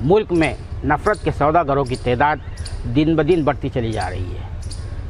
ملک میں نفرت کے سوداگروں کی تعداد دن بدن بڑھتی چلی جا رہی ہے۔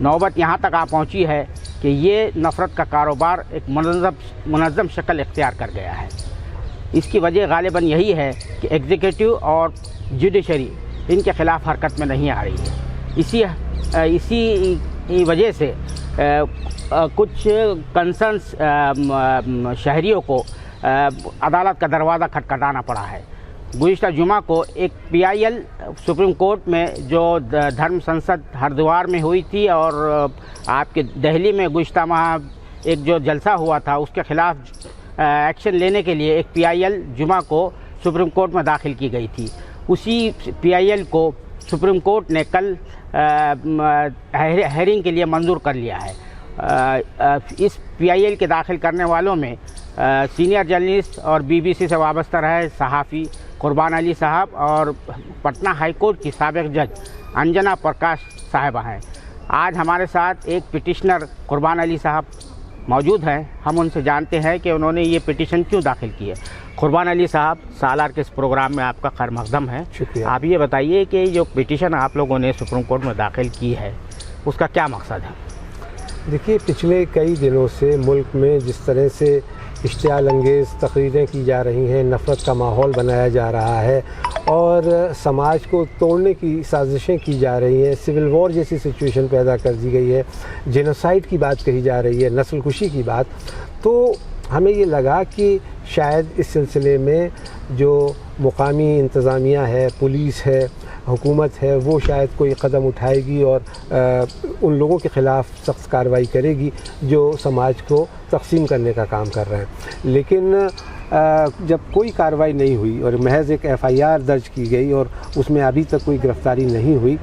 نوبت یہاں تک آ پہنچی ہے کہ یہ نفرت کا کاروبار ایک منظم شکل اختیار کر گیا ہے۔ اس کی وجہ غالباً یہی ہے کہ ایگزیکٹو اور جوڈیشری ان کے خلاف حرکت میں نہیں آ رہی ہے۔ اسی وجہ سے کچھ کنسرنس شہریوں کو عدالت کا دروازہ کھٹکھٹانا پڑا ہے۔ گزشتہ جمعہ کو ایک PIL سپریم کورٹ میں جو دھرم سنسد ہریدوار میں ہوئی تھی اور آپ کے دہلی میں گزشتہ ماہ ایک جو جلسہ ہوا تھا اس کے خلاف ایکشن لینے کے لیے ایک PIL جمعہ کو سپریم کورٹ میں داخل کی گئی تھی۔ اسی PIL کو سپریم کورٹ نے کل ہیئرنگ کے لیے منظور کر لیا ہے۔ اس PIL کے داخل کرنے والوں میں سینئر جرنلسٹ اور BBC سے وابستہ رہے صحافی قربان علی صاحب اور پٹنہ ہائی کورٹ کی سابق جج انجنا پرکاش صاحبہ ہیں۔ آج ہمارے ساتھ ایک پٹیشنر قربان علی صاحب موجود ہیں۔ ہم ان سے جانتے ہیں کہ انہوں نے یہ پٹیشن کیوں داخل کی ہے۔ قربان علی صاحب، سالار کے اس پروگرام میں آپ کا خیر مقدم ہے۔ شکریہ۔ آپ یہ بتائیے کہ جو پٹیشن آپ لوگوں نے سپریم کورٹ میں داخل کی ہے اس کا کیا مقصد ہے؟ دیکھیے، پچھلے کئی دنوں سے ملک میں جس طرح سے اشتعال انگیز تقریریں کی جا رہی ہیں، نفرت کا ماحول بنایا جا رہا ہے اور سماج کو توڑنے کی سازشیں کی جا رہی ہیں، سول وار جیسی سچویشن پیدا کر دی گئی ہے، جینوسائیڈ کی بات کہی جا رہی ہے، نسل کشی کی بات، تو ہمیں یہ لگا کہ شاید اس سلسلے میں جو مقامی انتظامیہ ہے، پولیس ہے، حکومت ہے، وہ شاید کوئی قدم اٹھائے گی اور ان لوگوں کے خلاف سخت کارروائی کرے گی جو سماج کو تقسیم کرنے کا کام کر رہے ہیں۔ لیکن جب کوئی کارروائی نہیں ہوئی اور محض ایک FIR درج کی گئی اور اس میں ابھی تک کوئی گرفتاری نہیں ہوئی،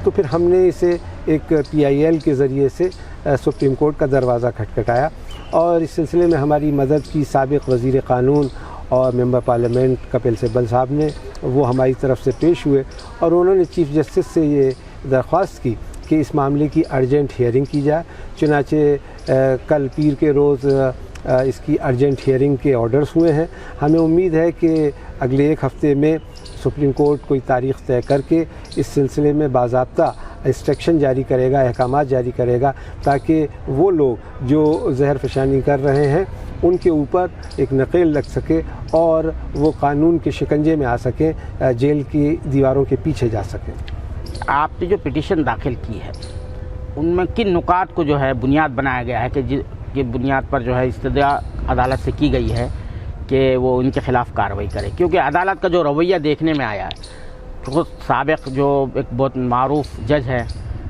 تو پھر ہم نے اسے ایک PIL کے ذریعے سے سپریم کورٹ کا دروازہ کھٹکھٹایا اور اس سلسلے میں ہماری مدد کی سابق وزیر قانون اور ممبر پارلیمنٹ کپل سبل صاحب نے، وہ ہماری طرف سے پیش ہوئے اور انہوں نے چیف جسٹس سے یہ درخواست کی کہ اس معاملے کی ارجنٹ ہیئرنگ کی جائے۔ چنانچہ کل پیر کے روز اس کی ارجنٹ ہیئرنگ کے آرڈرز ہوئے ہیں۔ ہمیں امید ہے کہ اگلے ایک ہفتے میں سپریم کورٹ کوئی تاریخ طے کر کے اس سلسلے میں باضابطہ انسٹرکشن جاری کرے گا، احکامات جاری کرے گا، تاکہ وہ لوگ جو زہر فشانی کر رہے ہیں ان کے اوپر ایک نکیل لگ سکے اور وہ قانون کے شکنجے میں آ سکیں، جیل کی دیواروں کے پیچھے جا سکیں۔ آپ نے جو پٹیشن داخل کی ہے ان میں کن نکات کو جو ہے بنیاد بنایا گیا ہے کہ جس بنیاد پر جو ہے استدعا عدالت سے کی گئی ہے کہ وہ ان کے خلاف کارروائی کرے؟ کیونکہ عدالت کا جو رویہ دیکھنے میں آیا ہے، خود سابق جو ایک بہت معروف جج ہے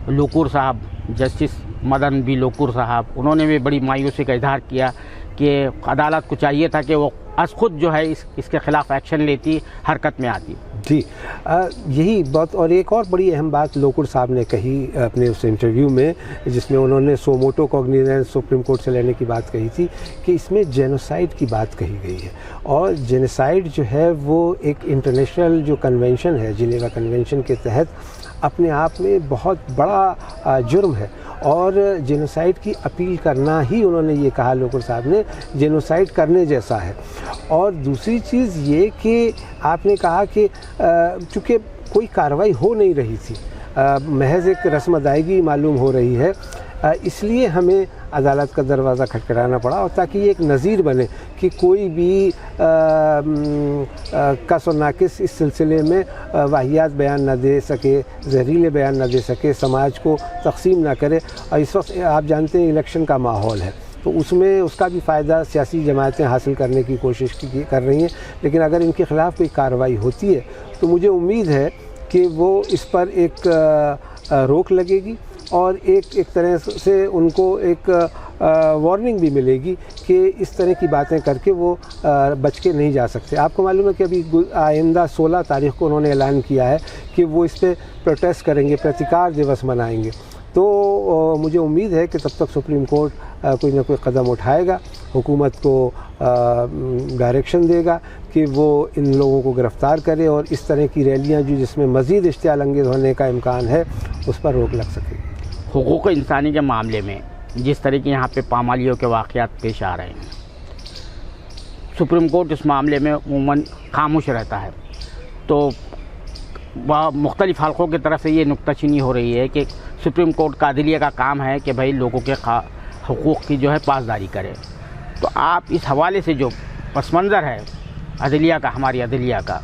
لوکور صاحب، جسٹس مدن بی لوکور صاحب، انہوں نے بھی بڑی مایوسی کا اظہار کیا کہ عدالت کو چاہیے تھا کہ وہ از خود جو ہے اس کے خلاف ایکشن لیتی، حرکت میں آتی۔ جی، یہی بات، اور ایک اور بڑی اہم بات لوکر صاحب نے کہی اپنے اس انٹرویو میں، جس میں انہوں نے سو موٹو کوگنیزنس سپریم کورٹ سے لینے کی بات کہی تھی کہ اس میں جینوسائیڈ کی بات کہی گئی ہے، اور جینوسائیڈ جو ہے وہ ایک انٹرنیشنل جو کنونشن ہے، جنیوا کنونشن کے تحت اپنے آپ میں بہت بڑا جرم ہے، اور جینوسائیڈ کی اپیل کرنا ہی، انہوں نے یہ کہا لوکر صاحب نے، جینوسائیڈ کرنے جیسا ہے۔ اور دوسری چیز یہ کہ آپ نے کہا کہ چونکہ کوئی کارروائی ہو نہیں رہی تھی، محض ایک رسم ادائیگی معلوم ہو رہی ہے، اس لیے ہمیں عدالت کا دروازہ کھٹکھٹانا پڑا، اور تاکہ یہ ایک نظیر بنے کہ کوئی بھی کس و ناقص اس سلسلے میں واہیات بیان نہ دے سکے، زہریلے بیان نہ دے سکے، سماج کو تقسیم نہ کرے۔ اور اس وقت آپ جانتے ہیں الیکشن کا ماحول ہے، تو اس میں اس کا بھی فائدہ سیاسی جماعتیں حاصل کرنے کی کوشش کر رہی ہیں، لیکن اگر ان کے خلاف کوئی کارروائی ہوتی ہے تو مجھے امید ہے کہ وہ اس پر ایک روک لگے گی اور ایک طرح سے ان کو ایک وارننگ بھی ملے گی کہ اس طرح کی باتیں کر کے وہ بچ کے نہیں جا سکتے۔ آپ کو معلوم ہے کہ ابھی آئندہ 16 تاریخ کو انہوں نے اعلان کیا ہے کہ وہ اس پہ پروٹیسٹ کریں گے، پرتیکار دیوس منائیں گے، تو مجھے امید ہے کہ تب تک سپریم کورٹ کوئی نہ کوئی قدم اٹھائے گا، حکومت کو ڈائریکشن دے گا کہ وہ ان لوگوں کو گرفتار کرے اور اس طرح کی ریلیاں جو جس میں مزید اشتعال انگیز ہونے کا امکان ہے اس پر روک لگ سکے گی۔ حقوق انسانی کے معاملے میں جس طرح کے یہاں پہ پامالیوں کے واقعات پیش آ رہے ہیں، سپریم کورٹ اس معاملے میں عموماً خاموش رہتا ہے، تو مختلف حلقوں کی طرف سے یہ نکتہ چینی ہو رہی ہے کہ سپریم کورٹ کا عدلیہ کا کام ہے کہ بھائی لوگوں کے حقوق کی جو ہے پاسداری کرے. تو آپ اس حوالے سے جو پس منظر ہے عدلیہ کا، ہماری عدلیہ کا،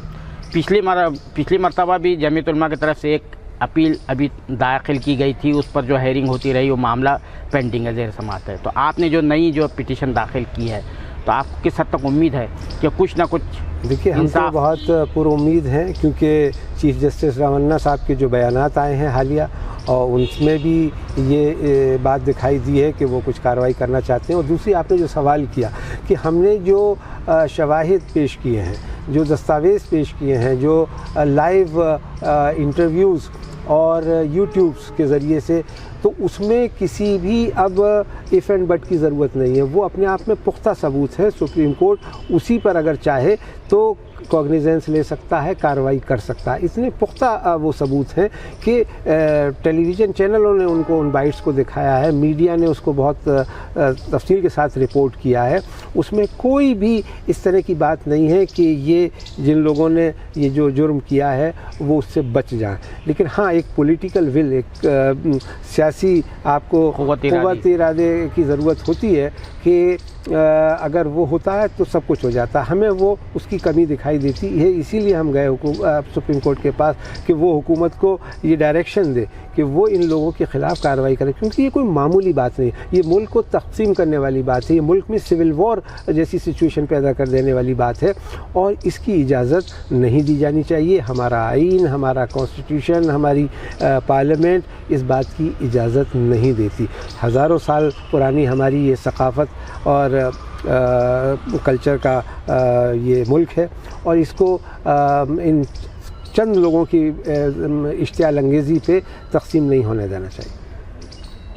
پچھلی مرتبہ بھی جمعیت علماء کی طرف سے ایک اپیل ابھی داخل کی گئی تھی، اس پر جو ہیئرنگ ہوتی رہی، وہ معاملہ پینڈنگ ہے، زیر سماعت ہے. تو آپ نے جو نئی جو پٹیشن داخل کی ہے، تو آپ کو کس حد تک امید ہے کہ کچھ نہ کچھ دیکھیے ہم تو بہت پر امید ہیں، کیونکہ چیف جسٹس رامنا صاحب کے جو بیانات آئے ہیں حالیہ، اور ان میں بھی یہ بات دکھائی دی ہے کہ وہ کچھ کارروائی کرنا چاہتے ہیں. اور دوسری آپ نے جو سوال کیا کہ ہم نے جو شواہد پیش کیے ہیں، جو دستاویز پیش کیے ہیں، جو لائیو انٹرویوز اور یوٹیوبس کے ذریعے سے، تو اس میں کسی بھی اب ایف اینڈ بٹ کی ضرورت نہیں ہے. وہ اپنے آپ میں پختہ ثبوت ہے. سپریم کورٹ اسی پر اگر چاہے تو کوگنیزنس لے سکتا ہے، کارروائی کر سکتا ہے. اتنے پختہ وہ ثبوت ہیں کہ ٹیلی ویژن چینلوں نے ان کو ان بائٹس کو دکھایا ہے، میڈیا نے اس کو بہت تفصیل کے ساتھ رپورٹ کیا ہے. اس میں کوئی بھی اس طرح کی بات نہیں ہے کہ یہ جن لوگوں نے یہ جو جرم کیا ہے وہ اس سے بچ جائیں. لیکن ہاں ایک پولیٹیکل ول، ایک سیاسی آپ کو قوت ارادے کی ضرورت ہوتی ہے کہ اگر وہ ہوتا ہے تو سب کچھ ہو جاتا ہے. ہمیں وہ اس کی کمی دکھائی دیتی ہے، اسی لیے ہم گئے سپریم کورٹ کے پاس کہ وہ حکومت کو یہ ڈائریکشن دے کہ وہ ان لوگوں کے خلاف کارروائی کرے، کیونکہ یہ کوئی معمولی بات نہیں ہے. یہ ملک کو تقسیم کرنے والی بات ہے، یہ ملک میں سول وار جیسی سچویشن پیدا کر دینے والی بات ہے، اور اس کی اجازت نہیں دی جانی چاہیے. ہمارا آئین، ہمارا کانسٹیٹیوشن، ہماری پارلیمنٹ اس بات کی اجازت نہیں دیتی. ہزاروں سال پرانی ہماری یہ ثقافت اور کلچر کا یہ ملک ہے، اور اس کو ان چند لوگوں کی اشتعال انگیزی پہ تقسیم نہیں ہونے دینا چاہیے.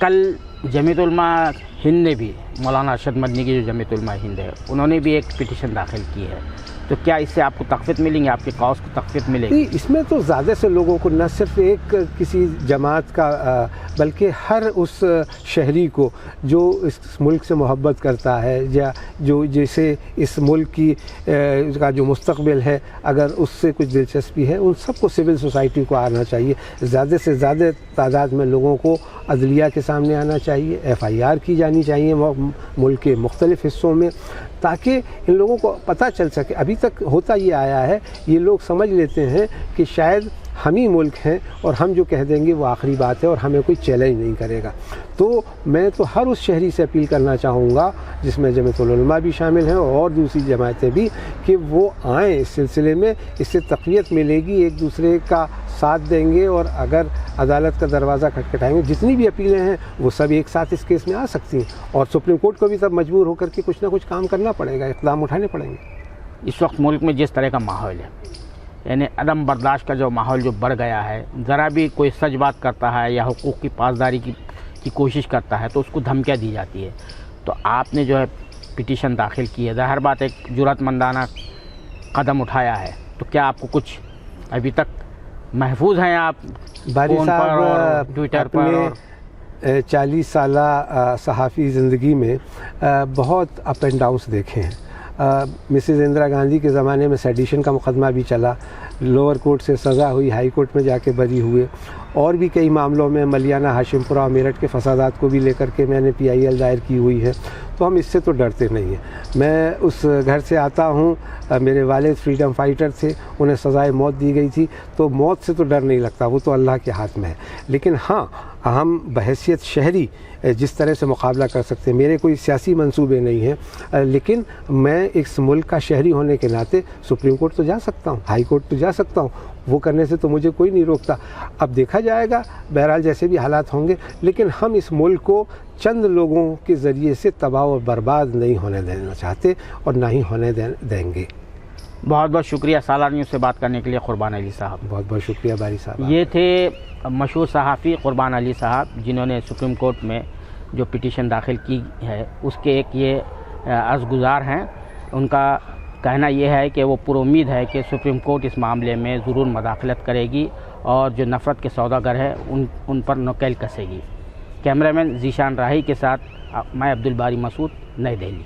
کل جمعیت علماء ہند نے بھی، مولانا ارشد مدنی کی جو جمعیت علماء ہند ہے، انہوں نے بھی ایک پٹیشن داخل کی ہے. تو کیا اس سے آپ کو تخفیف ملیں گی، آپ کے کاز کو تخفیف ملے گی؟ اس میں تو زیادہ سے لوگوں کو، نہ صرف ایک کسی جماعت کا بلکہ ہر اس شہری کو جو اس ملک سے محبت کرتا ہے، یا جو جیسے اس ملک کی کا جو مستقبل ہے اگر اس سے کچھ دلچسپی ہے، ان سب کو سول سوسائٹی کو آنا چاہیے. زیادہ سے زیادہ تعداد میں لوگوں کو عدلیہ کے سامنے آنا چاہیے، ایف آئی آر کی جانی چاہیے ملک کے مختلف حصوں میں، تاکہ ان لوگوں کو پتہ چل سکے. ابھی تک ہوتا یہ آیا ہے، یہ لوگ سمجھ لیتے ہیں کہ شاید ہم ہی ملک ہیں اور ہم جو کہہ دیں گے وہ آخری بات ہے اور ہمیں کوئی چیلنج نہیں کرے گا. تو میں تو ہر اس شہری سے اپیل کرنا چاہوں گا، جس میں جمعیت العلماء بھی شامل ہیں اور دوسری جماعتیں بھی، کہ وہ آئیں اس سلسلے میں. اس سے تقویت ملے گی، ایک دوسرے کا ساتھ دیں گے، اور اگر عدالت کا دروازہ کھٹکھٹائیں گے، جتنی بھی اپیلیں ہیں وہ سب ایک ساتھ اس کیس میں آ سکتی ہیں، اور سپریم کورٹ کو بھی تب مجبور ہو کر کے کچھ نہ کچھ کام کرنا پڑے گا، اقدام اٹھانے پڑیں گے. اس وقت ملک میں جس طرح کا ماحول ہے، یعنی عدم برداشت کا جو ماحول جو بڑھ گیا ہے، ذرا بھی کوئی سچ بات کرتا ہے یا حقوق کی پاسداری کی کوشش کرتا ہے تو اس کو دھمکیاں دی جاتی ہے. تو آپ نے جو ہے پٹیشن داخل کی ہے، ظاہر بات ایک جرأت مندانہ قدم اٹھایا ہے. تو کیا آپ کو کچھ ابھی تک محفوظ ہیں آپ باری فون پر اور ٹویٹر پر؟ 40 سالہ صحافی زندگی میں بہت اپ اینڈ ڈاؤنس دیکھے ہیں. مسز اندرا گاندھی کے زمانے میں سیڈیشن کا مقدمہ بھی چلا، لوور کورٹ سے سزا ہوئی، ہائی کورٹ میں جا کے بری ہوئے، اور بھی کئی معاملوں میں ملیانہ ہاشم پورہ میرٹھ کے فسادات کو بھی لے کر کے میں نے PIL دائر کی ہوئی ہے. تو ہم اس سے تو ڈرتے نہیں ہیں. میں اس گھر سے آتا ہوں، میرے والد فریڈم فائٹر تھے، انہیں سزائے موت دی گئی تھی، تو موت سے تو ڈر نہیں لگتا، وہ تو اللہ کے ہاتھ میں ہے. لیکن ہاں، ہم بحیثیت شہری جس طرح سے مقابلہ کر سکتے ہیں. میرے کوئی سیاسی منصوبے نہیں ہیں، لیکن میں اس ملک کا شہری ہونے کے ناطے سپریم کورٹ تو جا سکتا ہوں، ہائی کورٹ تو جا سکتا ہوں. وہ کرنے سے تو مجھے کوئی نہیں روکتا. اب دیکھا جائے گا، بہرحال جیسے بھی حالات ہوں گے، لیکن ہم اس ملک کو چند لوگوں کے ذریعے سے تباہ و برباد نہیں ہونے دینا چاہتے، اور نہ ہی ہونے دیں گے. بہت بہت شکریہ سالار نیوز سے بات کرنے کے لیے قربان علی صاحب. بہت بہت شکریہ باری صاحب. یہ تھے مشہور صحافی قربان علی صاحب، جنہوں نے سپریم کورٹ میں جو پٹیشن داخل کی ہے اس کے ایک یہ عرض گزار ہیں. ان کا کہنا یہ ہے کہ وہ پر امید ہے کہ سپریم کورٹ اس معاملے میں ضرور مداخلت کرے گی اور جو نفرت کے سوداگر ہیں ان پر نکیل کسے گی. کیمرہ مین ذیشان راہی کے ساتھ میں عبدالباری مسعود، نئی دہلی.